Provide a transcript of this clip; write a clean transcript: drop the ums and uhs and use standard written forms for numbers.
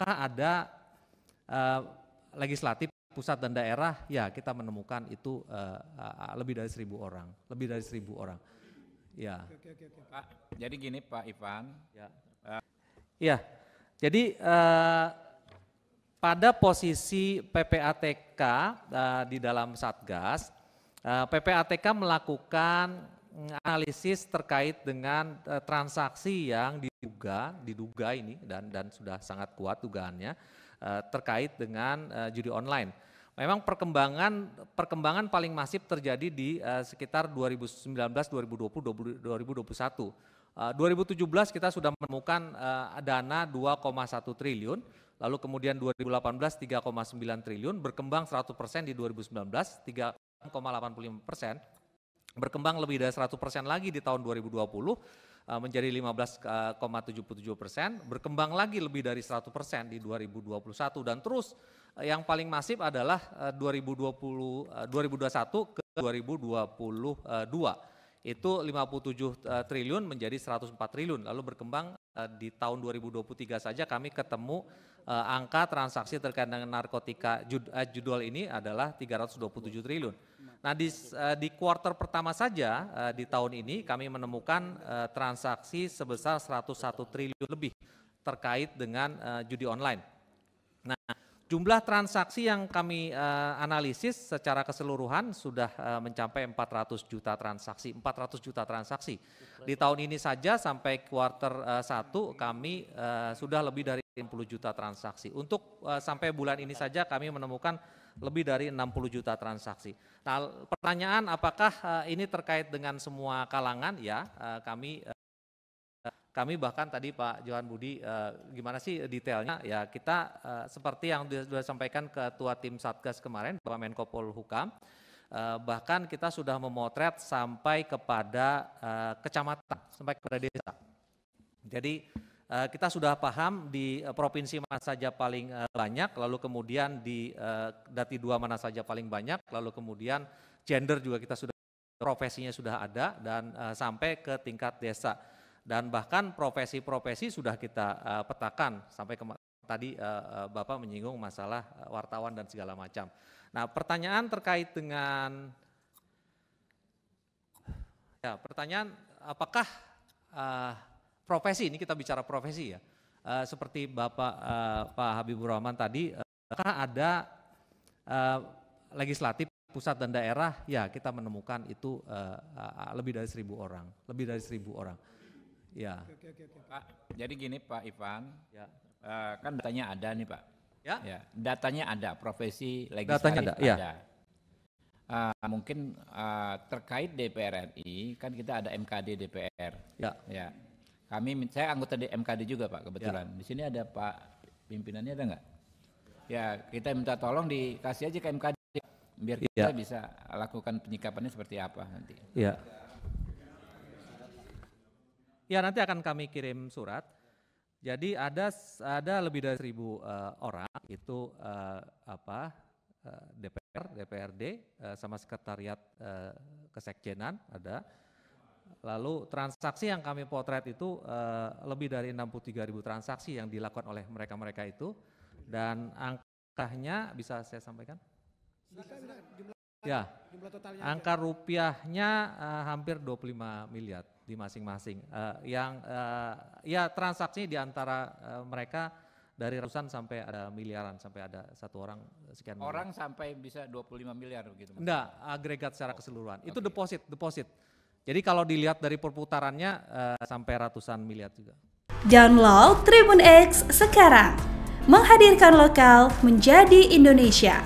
ada legislatif pusat dan daerah, ya kita menemukan itu lebih dari 1.000 orang, lebih dari 1.000 orang. Ya. Pak, jadi gini Pak Ivan. Ya, jadi pada posisi PPATK di dalam Satgas, PPATK melakukan analisis terkait dengan transaksi yang diduga ini dan sudah sangat kuat dugaannya terkait dengan judi online. Memang perkembangan paling masif terjadi di sekitar 2019, 2020, 2021. 2017 kita sudah menemukan dana 2,1 triliun, lalu kemudian 2018 3,9 triliun, berkembang 100% di 2019, 3,85%, berkembang lebih dari 100% lagi di tahun 2020 menjadi 15,77%, berkembang lagi lebih dari 100% di 2021 dan terus yang paling masif adalah 2021 ke 2022. Itu 57 triliun menjadi 104 triliun, lalu berkembang di tahun 2023 saja kami ketemu angka transaksi terkait dengan narkotika judul ini adalah 327 triliun. Nah di kuartal pertama saja di tahun ini kami menemukan transaksi sebesar 101 triliun lebih terkait dengan judi online. Nah jumlah transaksi yang kami analisis secara keseluruhan sudah mencapai 400 juta transaksi, 400 juta transaksi. Di tahun ini saja sampai kuartal 1 kami sudah lebih dari 60 juta transaksi. Untuk sampai bulan ini saja kami menemukan lebih dari 60 juta transaksi. Nah pertanyaan apakah ini terkait dengan semua kalangan? Ya kami bahkan tadi Pak Johan Budi gimana sih detailnya ya kita seperti yang sudah sampaikan Ketua Tim Satgas kemarin Bapak Menko Polhukam bahkan kita sudah memotret sampai kepada kecamatan, sampai kepada desa. Jadi kita sudah paham di provinsi mana saja paling banyak, lalu kemudian di Dati 2 mana saja paling banyak, lalu kemudian gender juga kita sudah profesinya sudah ada dan sampai ke tingkat desa. Dan bahkan profesi-profesi sudah kita petakan sampai tadi Bapak menyinggung masalah wartawan dan segala macam. Nah pertanyaan terkait dengan pertanyaan apakah profesi, ini kita bicara profesi ya, seperti Bapak Pak Habibur Rahman tadi, apakah ada legislatif pusat dan daerah, ya kita menemukan itu lebih dari 1.000 orang, lebih dari 1.000 orang. Ya. Pak, jadi gini Pak Ivan, ya. Kan datanya ada nih Pak. Ya. Datanya ada, profesi legislatif datanya ada. Ya. Mungkin terkait DPR RI, kan kita ada MKD DPR. Ya. Saya anggota di MKD juga Pak kebetulan. Di sini ada Pak pimpinannya ada nggak? Ya kita minta tolong dikasih aja ke MKD biar kita bisa lakukan penyikapannya seperti apa nanti. Ya nanti akan kami kirim surat. Jadi ada lebih dari 1.000 orang itu DPR, DPRD sama sekretariat kesekjenan ada. Lalu transaksi yang kami potret itu lebih dari 63.000 transaksi yang dilakukan oleh mereka-mereka itu dan angkanya bisa saya sampaikan? Ya, angka rupiahnya hampir 25 miliar di masing-masing. Ya transaksi di antara mereka dari ratusan sampai ada miliaran, sampai ada satu orang sekian orang miliar. Sampai bisa 25 miliar begitu? Enggak, agregat secara keseluruhan. Itu deposit. Jadi kalau dilihat dari perputarannya sampai ratusan miliar juga. Download Tribun X sekarang, menghadirkan lokal menjadi Indonesia.